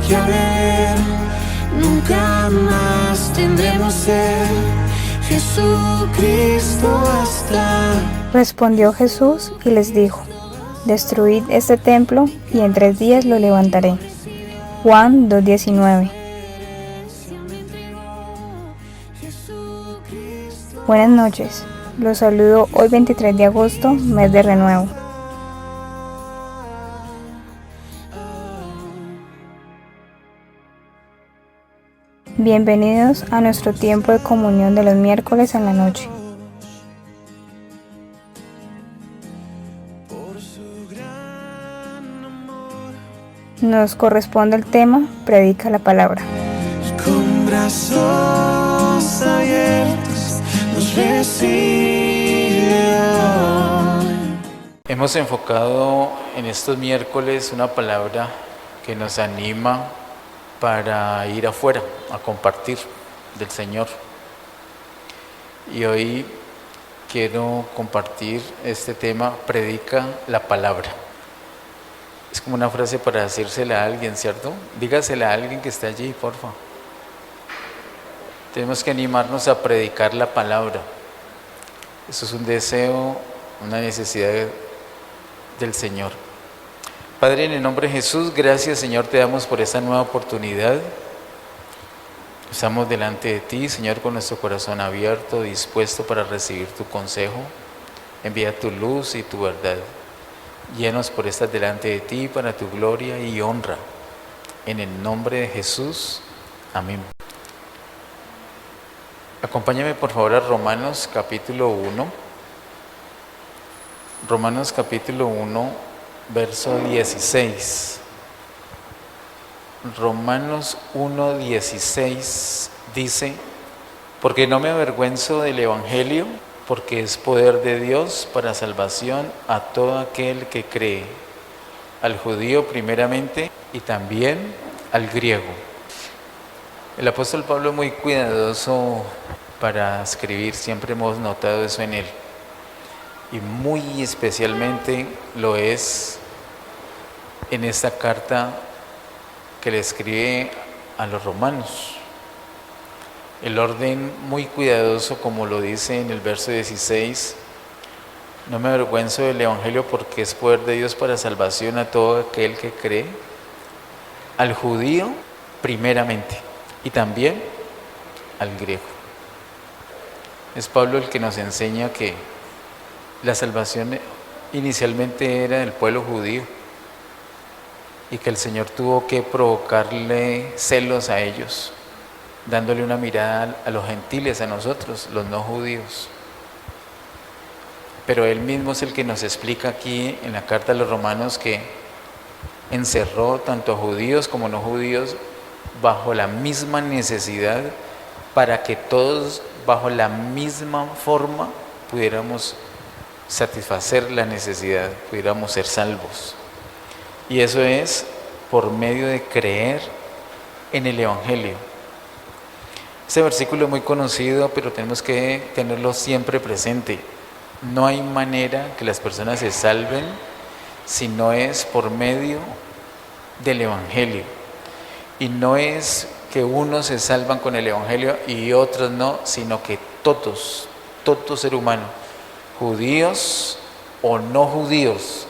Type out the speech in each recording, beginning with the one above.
que haber, nunca más tendremos ser. Jesucristo basta. Respondió Jesús y les dijo: destruid este templo y en 3 días lo levantaré. Juan 2:19. Buenas noches, los saludo hoy 23 de agosto, mes de renuevo. Bienvenidos a nuestro tiempo de comunión de los miércoles en la noche. Nos corresponde el tema Predica la palabra. Con brazos abiertos nos recibe hoy. Hemos enfocado en estos miércoles una palabra que nos anima para ir afuera a compartir del Señor. Y hoy quiero compartir este tema, predica la palabra. Es como una frase para decírsela a alguien, ¿cierto? Dígasela a alguien que está allí, por favor. Tenemos que animarnos a predicar la palabra. Eso es un deseo, una necesidad del Señor. Padre, en el nombre de Jesús, gracias Señor, te damos por esta nueva oportunidad. Estamos delante de ti, Señor, con nuestro corazón abierto, dispuesto para recibir tu consejo. Envía tu luz y tu verdad. Llénanos por estar delante de ti para tu gloria y honra. En el nombre de Jesús, amén. Acompáñame por favor a Romanos capítulo 1. Romanos capítulo 1. Verso 16. Romanos 1:16 dice: porque no me avergüenzo del Evangelio, porque es poder de Dios para salvación a todo aquel que cree, al judío primeramente y también al griego. El apóstol Pablo es muy cuidadoso para escribir, siempre hemos notado eso en él. Y muy especialmente lo es en esta carta que le escribe a los romanos. El orden muy cuidadoso, como lo dice en el verso 16, no me avergüenzo del Evangelio porque es poder de Dios para salvación a todo aquel que cree, al judío primeramente y también al griego. Es Pablo el que nos enseña que la salvación inicialmente era del pueblo judío y que el Señor tuvo que provocarle celos a ellos, dándole una mirada a los gentiles, a nosotros, los no judíos. Pero Él mismo es el que nos explica aquí en la carta a los romanos que encerró tanto a judíos como no judíos bajo la misma necesidad para que todos bajo la misma forma pudiéramos satisfacer la necesidad, pudiéramos ser salvos. Y eso es por medio de creer en el Evangelio. Este versículo es muy conocido, pero tenemos que tenerlo siempre presente. No hay manera que las personas se salven si no es por medio del Evangelio. Y no es que unos se salvan con el Evangelio y otros no, sino que todos, todo ser humano, judíos o no judíos,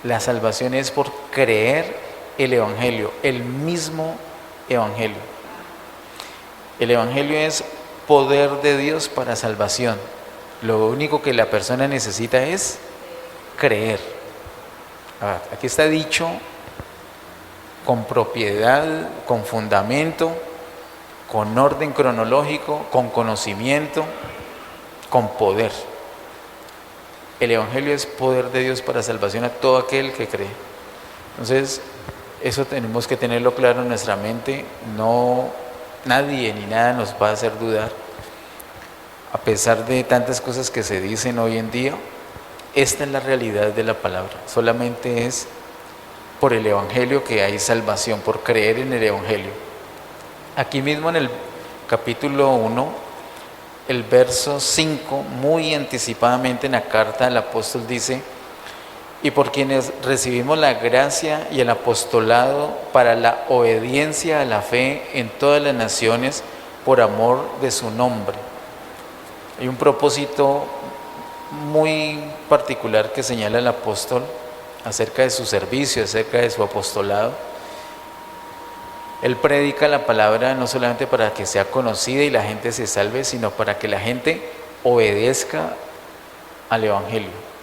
la salvación es por creer el Evangelio, el mismo Evangelio. El Evangelio es poder de Dios para salvación. Lo único que la persona necesita es creer. Aquí está dicho con propiedad, con fundamento, con orden cronológico, con conocimiento, con poder. El Evangelio es poder de Dios para salvación a todo aquel que cree. Entonces, eso tenemos que tenerlo claro en nuestra mente. No, nadie ni nada nos va a hacer dudar. A pesar de tantas cosas que se dicen hoy en día, esta es la realidad de la palabra. Solamente es por el Evangelio que hay salvación, por creer en el Evangelio. Aquí mismo en el capítulo 1, el verso 5, muy anticipadamente en la carta, el apóstol dice: y por quienes recibimos la gracia y el apostolado para la obediencia a la fe en todas las naciones por amor de su nombre. Hay un propósito muy particular que señala el apóstol acerca de su servicio, acerca de su apostolado. Él predica la palabra no solamente para que sea conocida y la gente se salve, sino para que la gente obedezca al Evangelio.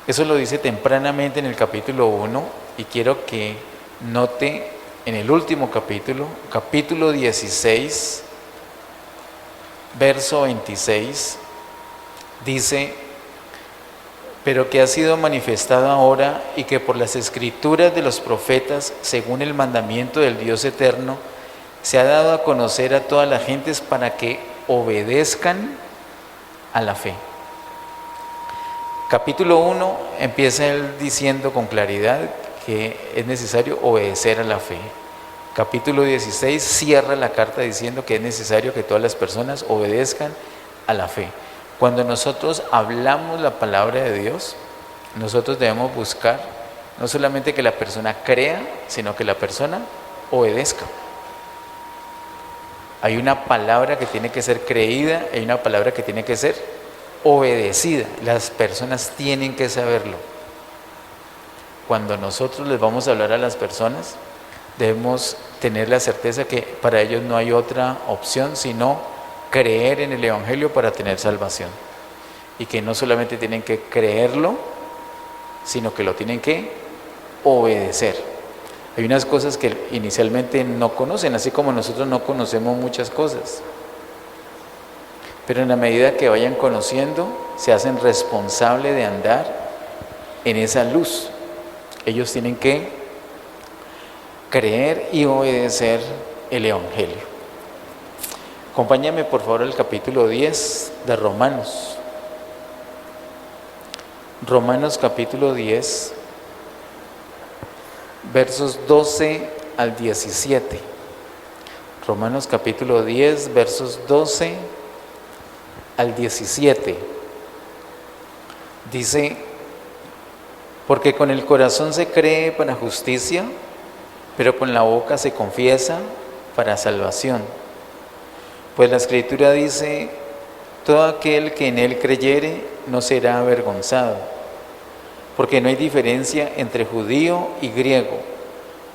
Eso lo dice tempranamente en el capítulo 1 y quiero que note en el último capítulo, capítulo 16, verso 26, dice: pero que ha sido manifestado ahora y que por las escrituras de los profetas, según el mandamiento del Dios eterno, se ha dado a conocer a todas las gentes para que obedezcan a la fe. Capítulo 1 empieza él diciendo con claridad que es necesario obedecer a la fe. Capítulo 16 cierra la carta diciendo que es necesario que todas las personas obedezcan a la fe. Cuando nosotros hablamos la palabra de Dios, nosotros debemos buscar no solamente que la persona crea, sino que la persona obedezca. Hay una palabra que tiene que ser creída, hay una palabra que tiene que ser obedecida. Las personas tienen que saberlo. Cuando nosotros les vamos a hablar a las personas, debemos tener la certeza que para ellos no hay otra opción sino creer en el Evangelio para tener salvación. Y que no solamente tienen que creerlo, sino que lo tienen que obedecer. Hay unas cosas que inicialmente no conocen, así como nosotros no conocemos muchas cosas. Pero en la medida que vayan conociendo, se hacen responsables de andar en esa luz. Ellos tienen que creer y obedecer el Evangelio. Acompáñame por favor al capítulo 10 de Romanos. Romanos capítulo 10, versos 12 al 17. Romanos capítulo 10, versos 12 al 17. Dice: porque con el corazón se cree para justicia, pero con la boca se confiesa para salvación. Pues la Escritura dice: todo aquel que en él creyere no será avergonzado, porque no hay diferencia entre judío y griego,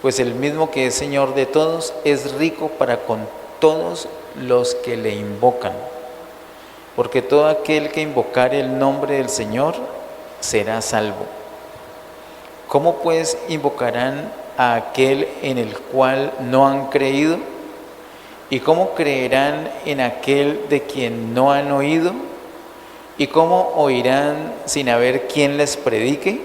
pues el mismo que es Señor de todos es rico para con todos los que le invocan. Porque todo aquel que invocare el nombre del Señor será salvo. ¿Cómo pues invocarán a aquel en el cual no han creído? ¿Y cómo creerán en aquel de quien no han oído? ¿Y cómo oirán sin haber quien les predique?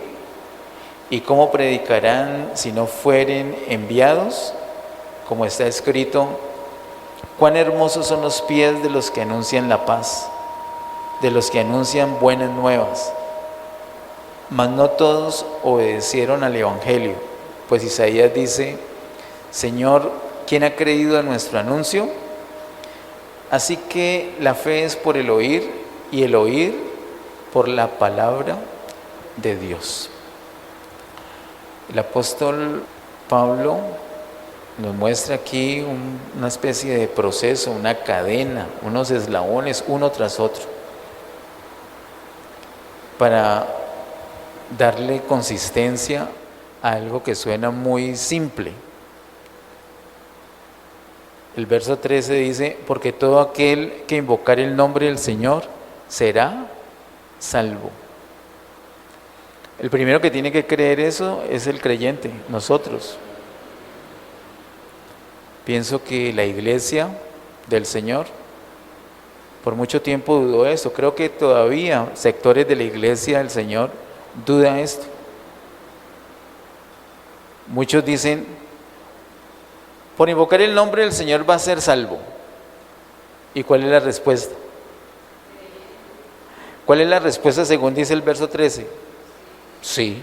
¿Y cómo predicarán si no fueren enviados? Como está escrito: cuán hermosos son los pies de los que anuncian la paz, de los que anuncian buenas nuevas. Mas no todos obedecieron al Evangelio, pues Isaías dice: Señor, ¿quién ha creído a nuestro anuncio? Así que la fe es por el oír, y el oír por la palabra de Dios. El apóstol Pablo nos muestra aquí una especie de proceso, una cadena, unos eslabones uno tras otro, para darle consistencia a algo que suena muy simple. El verso 13 dice: porque todo aquel que invocare el nombre del Señor será salvo. El primero que tiene que creer eso es el creyente, nosotros. Pienso que la iglesia del Señor por mucho tiempo dudó esto. Creo que todavía sectores de la iglesia del Señor dudan esto. Muchos dicen: por invocar el nombre del Señor va a ser salvo. ¿Y cuál es la respuesta? ¿Cuál es la respuesta según dice el verso 13? Sí,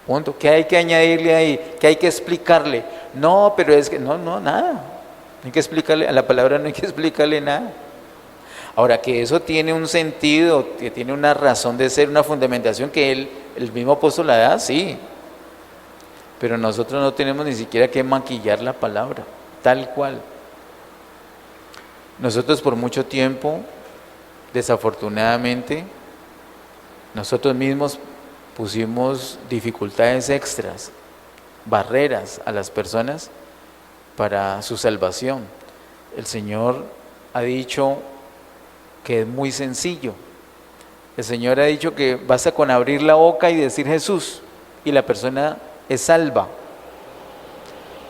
punto. ¿Qué hay que añadirle ahí? ¿Qué hay que explicarle? No, pero es que no, nada. No hay que explicarle, a la palabra no hay que explicarle nada. Ahora, que eso tiene un sentido, que tiene una razón de ser, una fundamentación que él El mismo apóstol la da, sí, pero nosotros no tenemos ni siquiera que maquillar la palabra, tal cual. Nosotros por mucho tiempo, desafortunadamente, nosotros mismos pusimos dificultades extras, barreras a las personas para su salvación. El Señor ha dicho que es muy sencillo. El Señor ha dicho que basta con abrir la boca y decir Jesús y la persona es salva.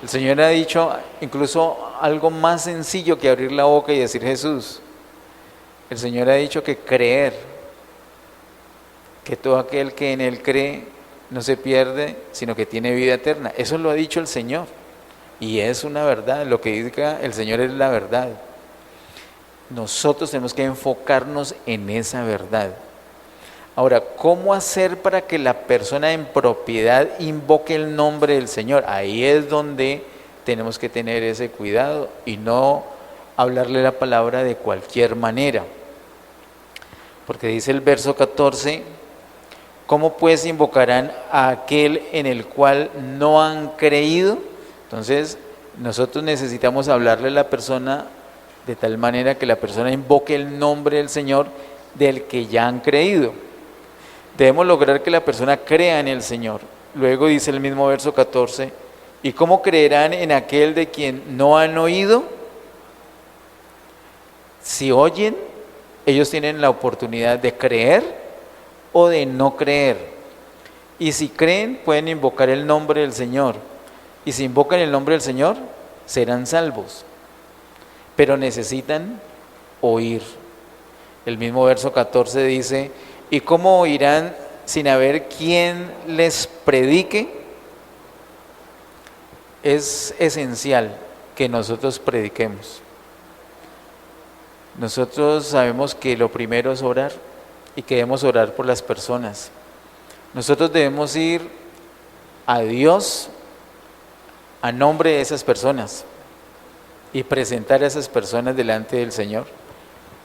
El Señor ha dicho incluso algo más sencillo que abrir la boca y decir Jesús. El Señor ha dicho que creer, que todo aquel que en Él cree no se pierde, sino que tiene vida eterna. Eso lo ha dicho el Señor y es una verdad. Lo que diga el Señor es la verdad. Nosotros tenemos que enfocarnos en esa verdad. Ahora, ¿cómo hacer para que la persona en propiedad invoque el nombre del Señor? Ahí es donde tenemos que tener ese cuidado y no hablarle la palabra de cualquier manera. Porque dice el verso 14, ¿cómo pues invocarán a aquel en el cual no han creído? Entonces, nosotros necesitamos hablarle a la persona de tal manera que la persona invoque el nombre del Señor del que ya han creído. Debemos lograr que la persona crea en el Señor. Luego dice el mismo verso 14, ¿y cómo creerán en aquel de quien no han oído? Si oyen, ellos tienen la oportunidad de creer o de no creer. Y si creen, pueden invocar el nombre del Señor. Y si invocan el nombre del Señor, serán salvos. Pero necesitan oír. El mismo verso 14 dice, ¿y cómo oirán sin haber quien les predique? Es esencial que nosotros prediquemos. Nosotros sabemos que lo primero es orar y que debemos orar por las personas. Nosotros debemos ir a Dios a nombre de esas personas y presentar a esas personas delante del Señor,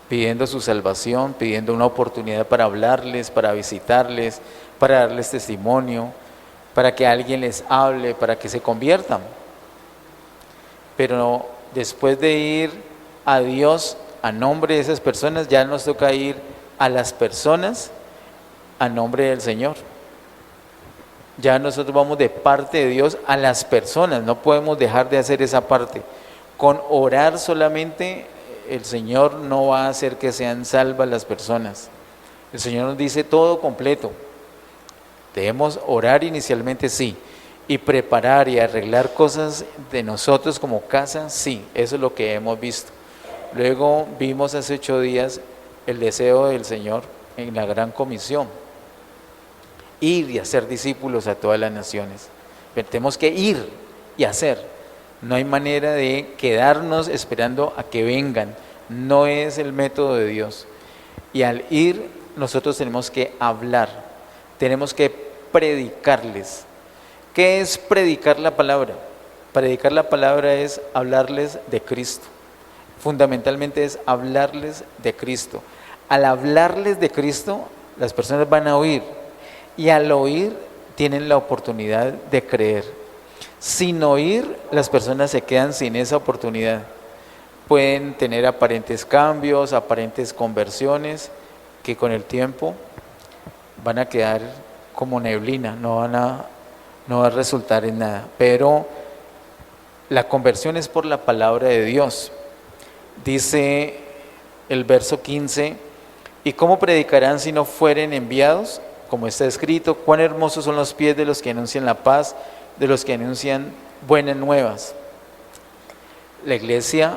pidiendo su salvación, pidiendo una oportunidad para hablarles, para visitarles, para darles testimonio, para que alguien les hable, para que se conviertan. Pero después de ir a Dios a nombre de esas personas, ya nos toca ir a las personas a nombre del Señor. Ya nosotros vamos de parte de Dios a las personas, no podemos dejar de hacer esa parte. Con orar solamente el Señor no va a hacer que sean salvas las personas. El Señor nos dice todo completo. Debemos orar inicialmente, sí, y preparar y arreglar cosas de nosotros como casa, sí, eso es lo que hemos visto. Luego vimos hace 8 días el deseo del Señor en la gran comisión, ir y hacer discípulos a todas las naciones. Pero tenemos que ir y hacer. No hay manera de quedarnos esperando a que vengan. No es el método de Dios. Y al ir, nosotros tenemos que hablar. Tenemos que predicarles. ¿Qué es predicar la palabra? Predicar la palabra es hablarles de Cristo. Fundamentalmente es hablarles de Cristo. Al hablarles de Cristo, las personas van a oír. Y al oír, tienen la oportunidad de creer. Sin oír, las personas se quedan sin esa oportunidad. Pueden tener aparentes cambios, aparentes conversiones, que con el tiempo van a quedar como neblina, no va a resultar en nada. Pero la conversión es por la palabra de Dios. Dice el verso 15, ¿y cómo predicarán si no fueren enviados? Como está escrito, cuán hermosos son los pies de los que anuncian la paz, de los que anuncian buenas nuevas. La iglesia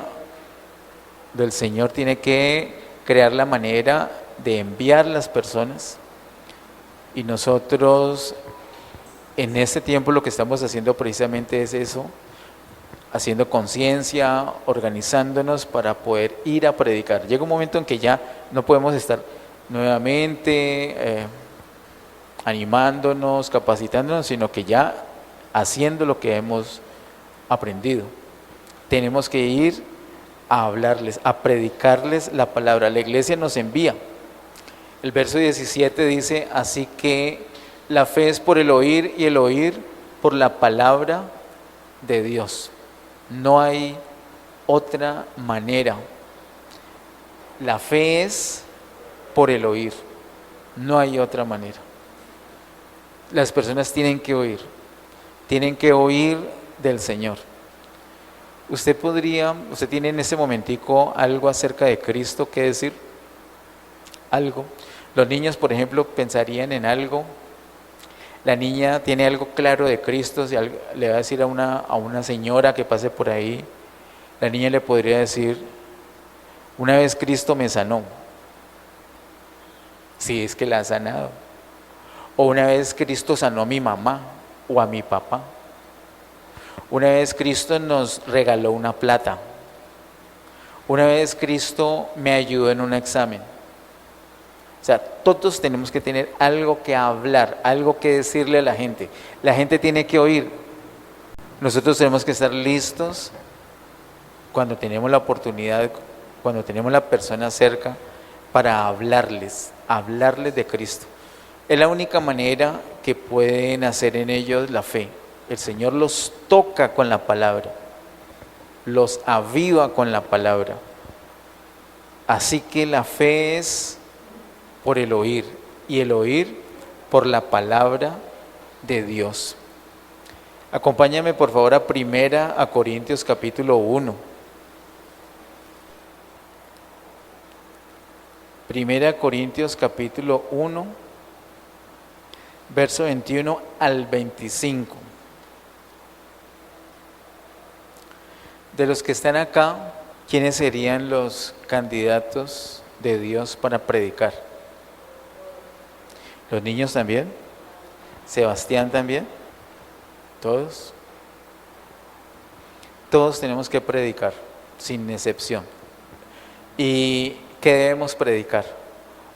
del Señor tiene que crear la manera de enviar las personas, y nosotros en este tiempo lo que estamos haciendo precisamente es eso, haciendo conciencia, organizándonos para poder ir a predicar. Llega un momento en que ya no podemos estar nuevamente animándonos, capacitándonos, sino que ya haciendo lo que hemos aprendido. Tenemos que ir a hablarles, a predicarles la palabra. La iglesia nos envía. El verso 17 dice, así que La fe es por el oír y el oír por la palabra de Dios. No hay otra manera. La fe es por el oír. No hay otra manera. Las personas tienen que oír del Señor. Usted tiene en este momentico algo acerca de Cristo que decir, algo. Los niños, por ejemplo, pensarían en algo. La niña tiene algo claro de Cristo, si le va a decir a una señora que pase por ahí, la niña le podría decir, una vez Cristo me sanó, si es que la ha sanado. O una vez Cristo sanó a mi mamá o a mi papá. Una vez Cristo nos regaló una plata. Una vez Cristo me ayudó en un examen. O sea, todos tenemos que tener algo que hablar, algo que decirle a la gente. La gente tiene que oír. Nosotros tenemos que estar listos cuando tenemos la oportunidad, cuando tenemos la persona cerca, para hablarles de Cristo. Es la única manera que pueden hacer en ellos la fe. El Señor los toca con la palabra, los aviva con la palabra. Así que la fe es por el oír, y el oír por la palabra de Dios. Acompáñame por favor a 1 Corintios capítulo 1. 1 Corintios capítulo 1, verso 21 al 25. De los que están acá, ¿quiénes serían los candidatos de Dios para predicar? ¿Los niños también? ¿Sebastián también? ¿Todos? Todos tenemos que predicar, sin excepción. ¿Y qué debemos predicar?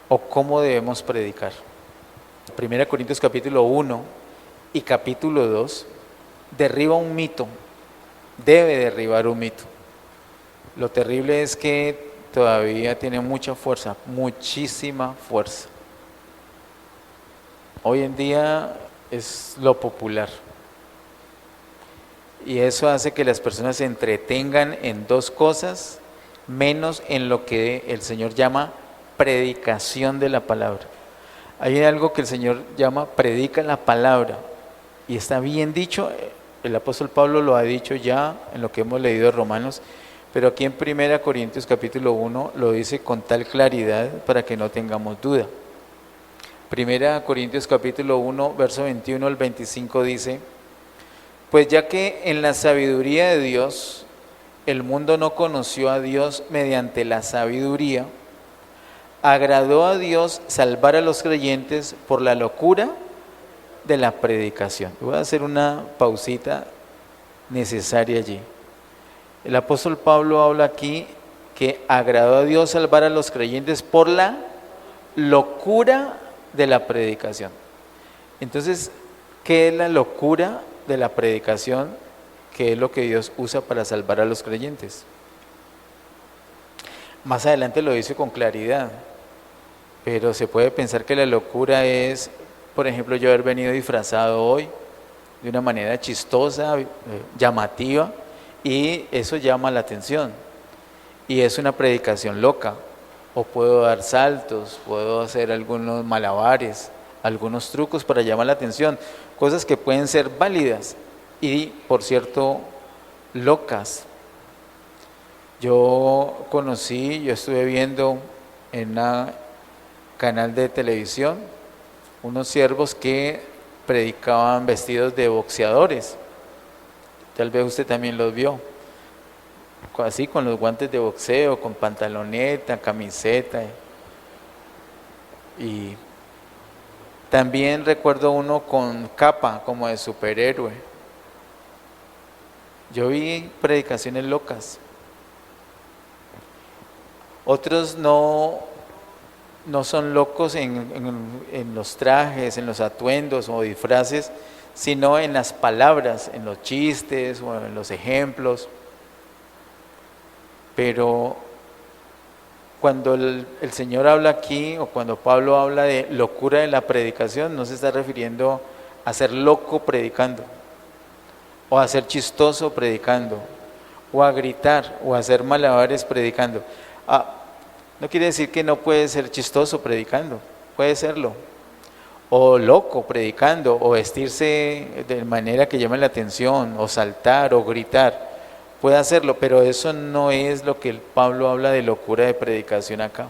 ¿O cómo debemos predicar? 1 Corintios capítulo 1 y capítulo 2 derriba un mito, debe derribar un mito. Lo terrible es que todavía tiene mucha fuerza, muchísima fuerza. Hoy en día es lo popular. Y eso hace que las personas se entretengan en dos cosas, menos en lo que el Señor llama predicación de la palabra. Hay algo que el Señor llama predica la palabra, y está bien dicho. El apóstol Pablo lo ha dicho ya en lo que hemos leído de Romanos, pero aquí en 1 Corintios capítulo 1 lo dice con tal claridad para que no tengamos duda. 1 Corintios capítulo 1, verso 21 al 25 dice: pues ya que en la sabiduría de Dios el mundo no conoció a Dios mediante la sabiduría, agradó a Dios salvar a los creyentes por la locura de la predicación. Voy a hacer una pausita necesaria allí. El apóstol Pablo habla aquí que agradó a Dios salvar a los creyentes por la locura de la predicación. Entonces, ¿qué es la locura de la predicación? ¿Qué es lo que Dios usa para salvar a los creyentes? Más adelante lo dice con claridad, pero se puede pensar que la locura es, por ejemplo, yo haber venido disfrazado hoy de una manera chistosa, llamativa, y eso llama la atención, y es una predicación loca. O puedo dar saltos, puedo hacer algunos malabares, algunos trucos para llamar la atención, cosas que pueden ser válidas y, por cierto, locas. Yo estuve viendo en un canal de televisión unos siervos que predicaban vestidos de boxeadores. Tal vez usted también los vio, así con los guantes de boxeo, con pantaloneta, camiseta. Y también recuerdo uno con capa como de superhéroe. Yo vi predicaciones locas. Otros no son locos en los trajes, en los atuendos o disfraces, sino en las palabras, en los chistes o en los ejemplos. Pero cuando el Señor habla aquí, o cuando Pablo habla de locura de la predicación, no se está refiriendo a ser loco predicando, o a ser chistoso predicando, o a gritar, o a hacer malabares predicando. No quiere decir que no puede ser chistoso predicando, puede serlo, o loco predicando, o vestirse de manera que llame la atención, o saltar, o gritar, puede hacerlo, pero eso no es lo que Pablo habla de locura de predicación acá.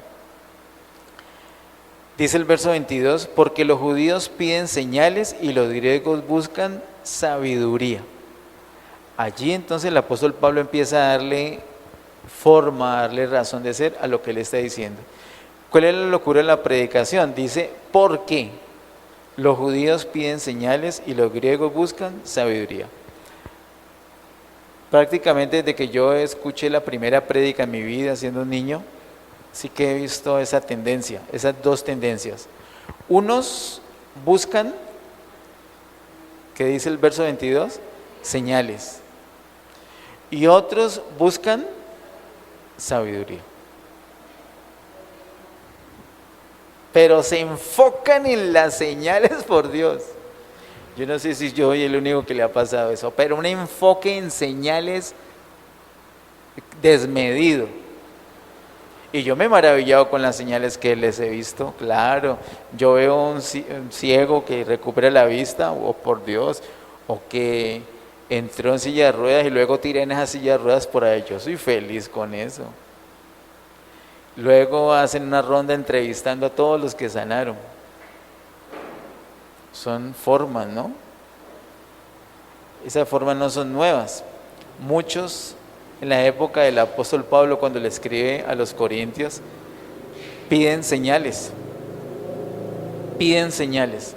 Dice el verso 22, porque los judíos piden señales y los griegos buscan sabiduría. Allí entonces el apóstol Pablo empieza a darle forma, a darle razón de ser a lo que él está diciendo. ¿Cuál es la locura de la predicación? Dice, ¿por qué? Los judíos piden señales y los griegos buscan sabiduría. Prácticamente desde que yo escuché la primera prédica en mi vida siendo un niño, sí que he visto esa tendencia, esas dos tendencias. Unos buscan, ¿qué dice el verso 22? Señales. Y otros buscan sabiduría. Pero se enfocan en las señales, por Dios. Yo no sé si yo soy el único que le ha pasado eso, pero un enfoque en señales desmedido. Y yo me he maravillado con las señales que les he visto, claro. Yo veo un ciego que recupera la vista, oh por Dios, o que entró en silla de ruedas y luego tiré en esa silla de ruedas por ahí. Yo soy feliz con eso. Luego hacen una ronda entrevistando a todos los que sanaron. Son formas, ¿no? Esas formas no son nuevas. Muchos en la época del apóstol Pablo, cuando le escribe a los corintios, piden señales. Piden señales.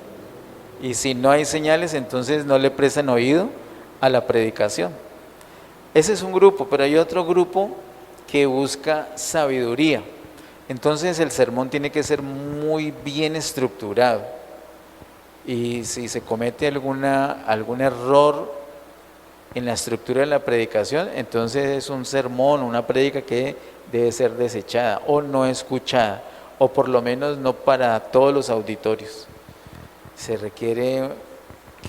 Y si no hay señales, entonces no le prestan oído a la predicación. Ese es un grupo, pero hay otro grupo que busca sabiduría. Entonces el sermón tiene que ser muy bien estructurado. Y si se comete algún error en la estructura de la predicación, entonces es un sermón, una prédica que debe ser desechada o no escuchada, o por lo menos no para todos los auditorios. Se requiere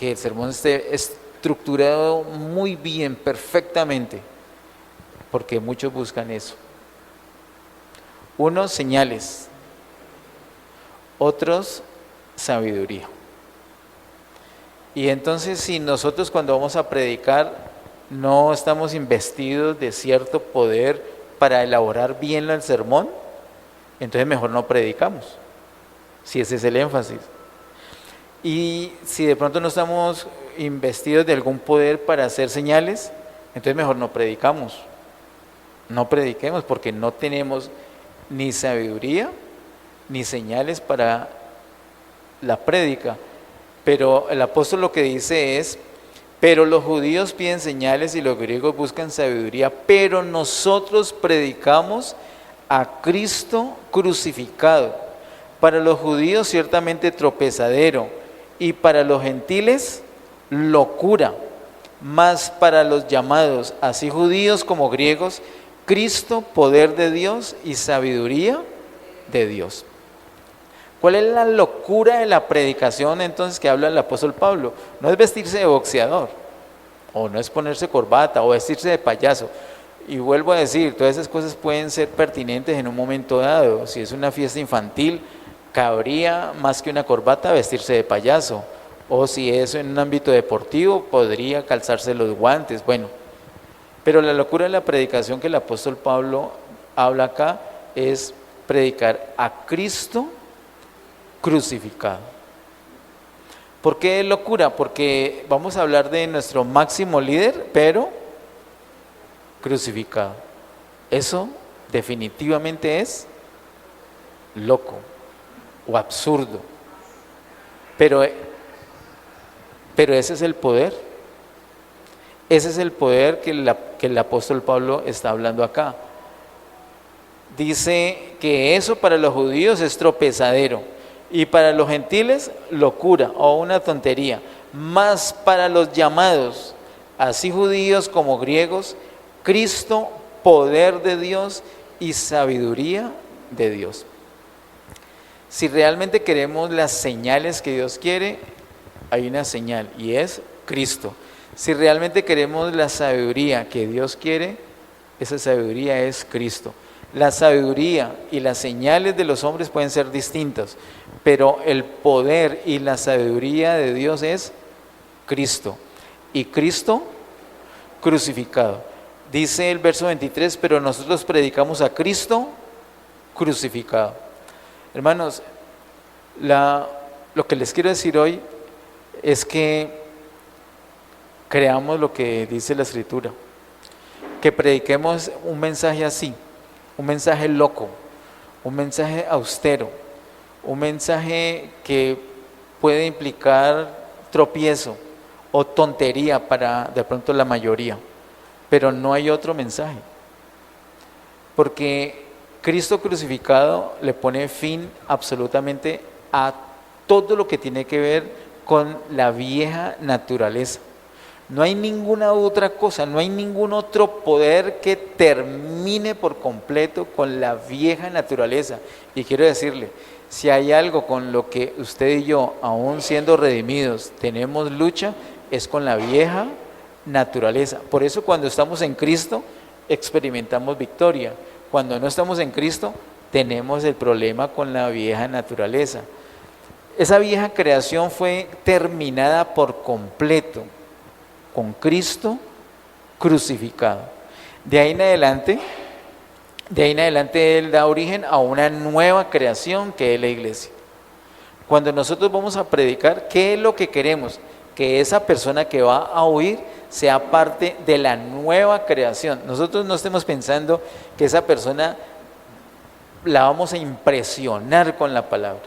que el sermón esté estructurado muy bien, perfectamente, porque muchos buscan eso. Unos señales, otros sabiduría. Y entonces si nosotros cuando vamos a predicar no estamos investidos de cierto poder para elaborar bien el sermón, entonces mejor no predicamos, si ese es el énfasis. Y si de pronto no estamos investidos de algún poder para hacer señales, entonces mejor no predicamos. No prediquemos porque no tenemos ni sabiduría ni señales para la prédica. Pero el apóstol lo que dice es, pero los judíos piden señales y los griegos buscan sabiduría, pero nosotros predicamos a Cristo crucificado. Para los judíos ciertamente tropezadero y para los gentiles locura, mas para los llamados, así judíos como griegos, Cristo poder de Dios y sabiduría de Dios. ¿Cuál es la locura de la predicación entonces que habla el apóstol Pablo? No es vestirse de boxeador, o no es ponerse corbata, o vestirse de payaso. Y vuelvo a decir, todas esas cosas pueden ser pertinentes en un momento dado. Si es una fiesta infantil, cabría más que una corbata vestirse de payaso. O si es en un ámbito deportivo, podría calzarse los guantes. Bueno, pero la locura de la predicación que el apóstol Pablo habla acá es predicar a Cristo crucificado. ¿Por qué locura? Porque vamos a hablar de nuestro máximo líder, pero crucificado. Eso definitivamente es loco o absurdo. Pero ese es el poder. Ese es el poder que el apóstol Pablo está hablando acá. Dice que eso para los judíos es tropezadero y para los gentiles locura o una tontería, mas para los llamados, así judíos como griegos, Cristo poder de Dios y sabiduría de Dios. Si realmente queremos las señales que Dios quiere, hay una señal y es Cristo. Si realmente queremos la sabiduría que Dios quiere, esa sabiduría es Cristo. La sabiduría y las señales de los hombres pueden ser distintas, pero el poder y la sabiduría de Dios es Cristo. Y Cristo crucificado. Dice el verso 23, pero nosotros predicamos a Cristo crucificado. Hermanos, lo que les quiero decir hoy es que creamos lo que dice la Escritura, que prediquemos un mensaje así, un mensaje loco, un mensaje austero, un mensaje que puede implicar tropiezo o tontería para de pronto la mayoría, pero no hay otro mensaje, porque Cristo crucificado le pone fin absolutamente a todo lo que tiene que ver con la vieja naturaleza. No hay ninguna otra cosa, no hay ningún otro poder que termine por completo con la vieja naturaleza. Y quiero decirle, si hay algo con lo que usted y yo, aún siendo redimidos, tenemos lucha, es con la vieja naturaleza. Por eso cuando estamos en Cristo, experimentamos victoria. Cuando no estamos en Cristo, tenemos el problema con la vieja naturaleza. Esa vieja creación fue terminada por completo con Cristo crucificado. De ahí en adelante Él da origen a una nueva creación que es la iglesia. Cuando nosotros vamos a predicar, ¿qué es lo que queremos? Que esa persona que va a oír sea parte de la nueva creación. Nosotros no estemos pensando que esa persona la vamos a impresionar con la palabra.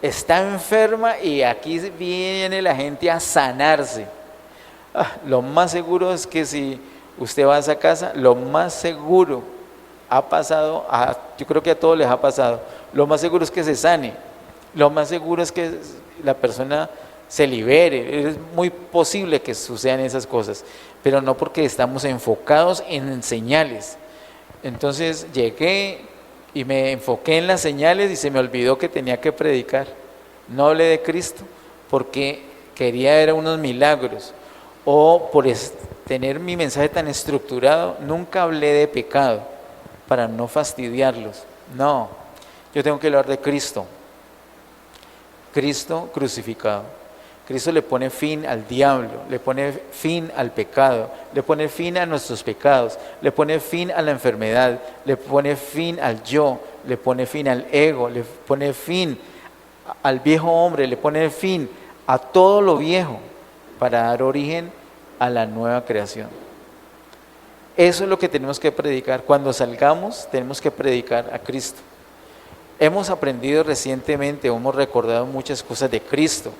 Está enferma y aquí viene la gente a sanarse. Lo más seguro es que si usted va a esa casa, lo más seguro ha pasado, yo creo que a todos les ha pasado, lo más seguro es que se sane, lo más seguro es que la persona se libere. Es muy posible que sucedan esas cosas, pero no porque estamos enfocados en señales. Entonces llegué y me enfoqué en las señales y se me olvidó que tenía que predicar. No hablé de Cristo porque quería ver unos milagros, o por tener mi mensaje tan estructurado, nunca hablé de pecado para no fastidiarlos. No, yo tengo que hablar de Cristo, Cristo crucificado. Cristo le pone fin al diablo, le pone fin al pecado, le pone fin a nuestros pecados, le pone fin a la enfermedad, le pone fin al yo, le pone fin al ego, le pone fin al viejo hombre, le pone fin a todo lo viejo para dar origen a la nueva creación. Eso es lo que tenemos que predicar. Cuando salgamos tenemos que predicar a Cristo. Hemos aprendido recientemente, hemos recordado muchas cosas de Cristo.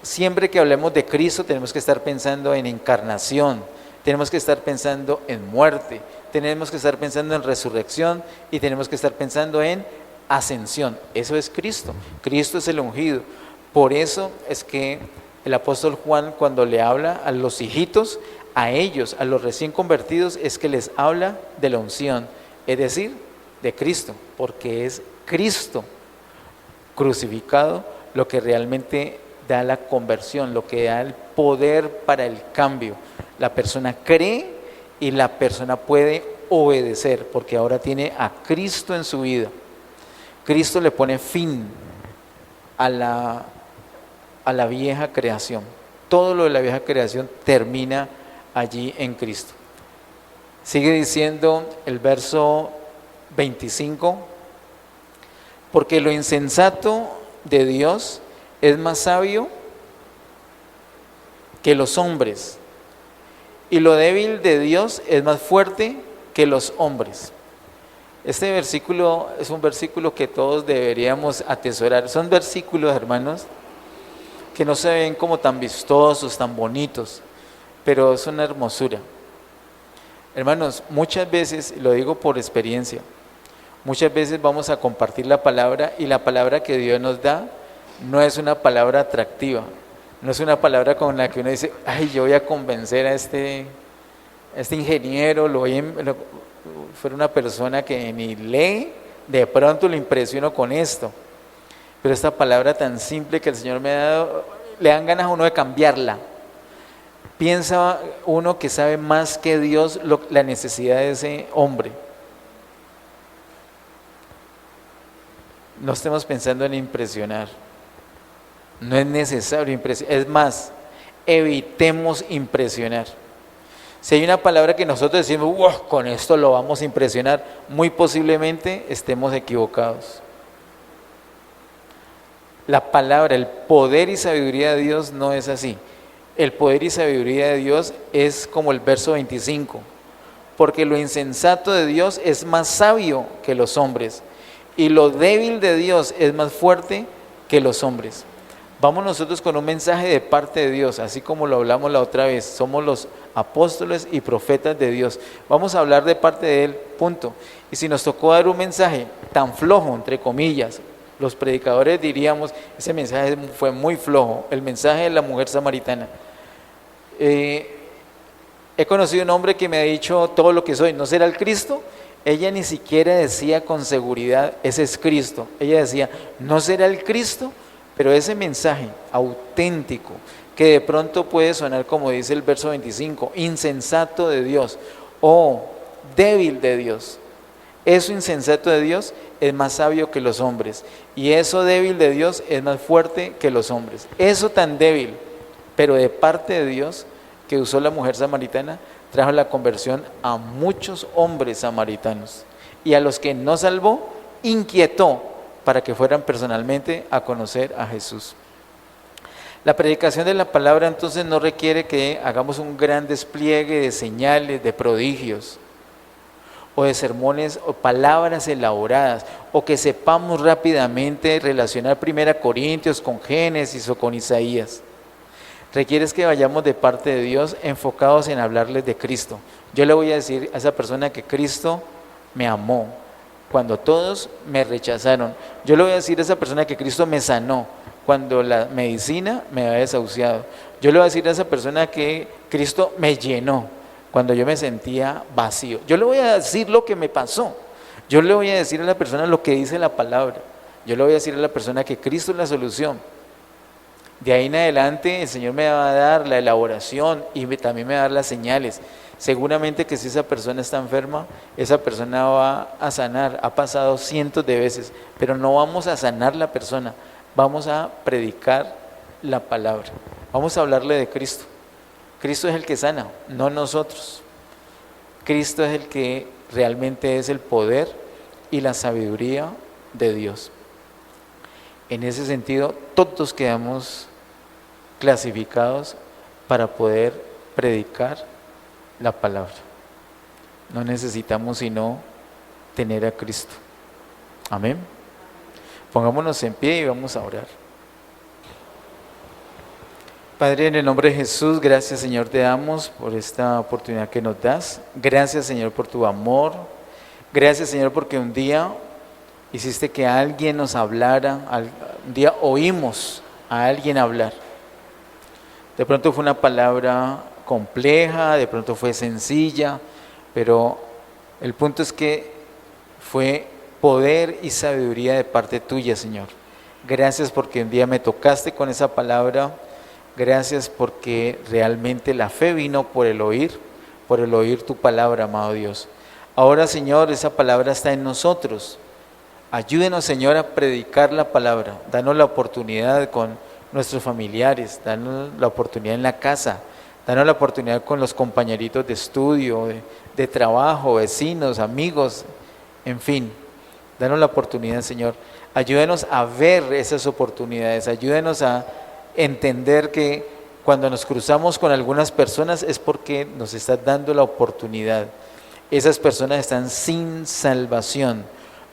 Siempre que hablemos de Cristo tenemos que estar pensando en encarnación, tenemos que estar pensando en muerte, tenemos que estar pensando en resurrección y tenemos que estar pensando en ascensión. Eso es Cristo. Cristo es el ungido. Por eso es que el apóstol Juan, cuando le habla a los hijitos, a ellos, a los recién convertidos, es que les habla de la unción, es decir, de Cristo, porque es Cristo crucificado lo que realmente da la conversión, lo que da el poder para el cambio. La persona cree y la persona puede obedecer, porque ahora tiene a Cristo en su vida. Cristo le pone fin a la vieja creación. Todo lo de la vieja creación termina allí en Cristo. Sigue diciendo el verso 25, porque lo insensato de Dios es más sabio que los hombres, y lo débil de Dios es más fuerte que los hombres. Este versículo es un versículo que todos deberíamos atesorar. Son versículos, hermanos, que no se ven como tan vistosos, tan bonitos, pero es una hermosura. Hermanos, muchas veces, lo digo por experiencia, muchas veces vamos a compartir la palabra y la palabra que Dios nos da no es una palabra atractiva, no es una palabra con la que uno dice, ay, yo voy a convencer a este ingeniero, fuera una persona que ni lee de pronto lo impresiono con esto, pero esta palabra tan simple que el Señor me ha dado, le dan ganas a uno de cambiarla. Piensa uno que sabe más que Dios la necesidad de ese hombre. No estemos pensando en impresionar. No es necesario impresionar. Es más, evitemos impresionar. Si hay una palabra que nosotros decimos, wow, con esto lo vamos a impresionar, muy posiblemente estemos equivocados. La palabra, el poder y sabiduría de Dios no es así. El poder y sabiduría de Dios es como el verso 25, porque lo insensato de Dios es más sabio que los hombres, y lo débil de Dios es más fuerte que los hombres. Vamos nosotros con un mensaje de parte de Dios, así como lo hablamos la otra vez, somos los apóstoles y profetas de Dios. Vamos a hablar de parte de Él, punto. Y si nos tocó dar un mensaje tan flojo, entre comillas, los predicadores diríamos, ese mensaje fue muy flojo, el mensaje de la mujer samaritana. He conocido un hombre que me ha dicho todo lo que soy, ¿no será el Cristo? Ella ni siquiera decía con seguridad, ese es Cristo. Ella decía, ¿no será el Cristo? Pero ese mensaje auténtico, que de pronto puede sonar como dice el verso 25, insensato de Dios o débil de Dios. Eso insensato de Dios es más sabio que los hombres, y eso débil de Dios es más fuerte que los hombres. Eso tan débil, pero de parte de Dios, que usó la mujer samaritana, trajo la conversión a muchos hombres samaritanos, y a los que no salvó, inquietó para que fueran personalmente a conocer a Jesús. La predicación de la palabra entonces no requiere que hagamos un gran despliegue de señales, de prodigios, o de sermones o palabras elaboradas, o que sepamos rápidamente relacionar 1 Corintios con Génesis o con Isaías. Requiere que vayamos de parte de Dios enfocados en hablarles de Cristo. Yo le voy a decir a esa persona que Cristo me amó cuando todos me rechazaron. Yo le voy a decir a esa persona que Cristo me sanó cuando la medicina me había desahuciado. Yo le voy a decir a esa persona que Cristo me llenó cuando yo me sentía vacío. Yo le voy a decir lo que me pasó. Yo le voy a decir a la persona lo que dice la palabra. Yo le voy a decir a la persona que Cristo es la solución. De ahí en adelante el Señor me va a dar la elaboración y también me va a dar las señales. Seguramente que si esa persona está enferma, esa persona va a sanar. Ha pasado cientos de veces, pero no vamos a sanar la persona. Vamos a predicar la palabra. Vamos a hablarle de Cristo. Cristo es el que sana, no nosotros. Cristo es el que realmente es el poder y la sabiduría de Dios. En ese sentido, todos quedamos clasificados para poder predicar la palabra. No necesitamos sino tener a Cristo. Amén. Pongámonos en pie y vamos a orar. Padre, en el nombre de Jesús, gracias Señor te damos por esta oportunidad que nos das. Gracias Señor por tu amor. Gracias Señor porque un día hiciste que alguien nos hablara, un día oímos a alguien hablar. De pronto fue una palabra compleja, de pronto fue sencilla, pero el punto es que fue poder y sabiduría de parte tuya, Señor. Gracias porque un día me tocaste con esa palabra. Gracias porque realmente la fe vino por el oír tu palabra, amado Dios. Ahora, Señor, esa palabra está en nosotros. Ayúdenos, Señor, a predicar la palabra. Danos la oportunidad con nuestros familiares, danos la oportunidad en la casa, danos la oportunidad con los compañeritos de estudio, de trabajo, vecinos, amigos, en fin. Danos la oportunidad, Señor. Ayúdenos a ver esas oportunidades, ayúdenos a entender que cuando nos cruzamos con algunas personas es porque nos estás dando la oportunidad. Esas personas están sin salvación.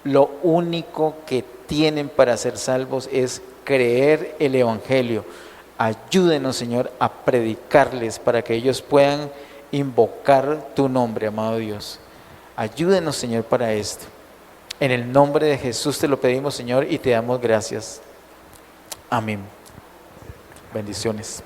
Lo único que tienen para ser salvos es creer el Evangelio. Ayúdenos, Señor, a predicarles para que ellos puedan invocar tu nombre, amado Dios. Ayúdenos, Señor, para esto. En el nombre de Jesús te lo pedimos, Señor, y te damos gracias. Amén. Bendiciones.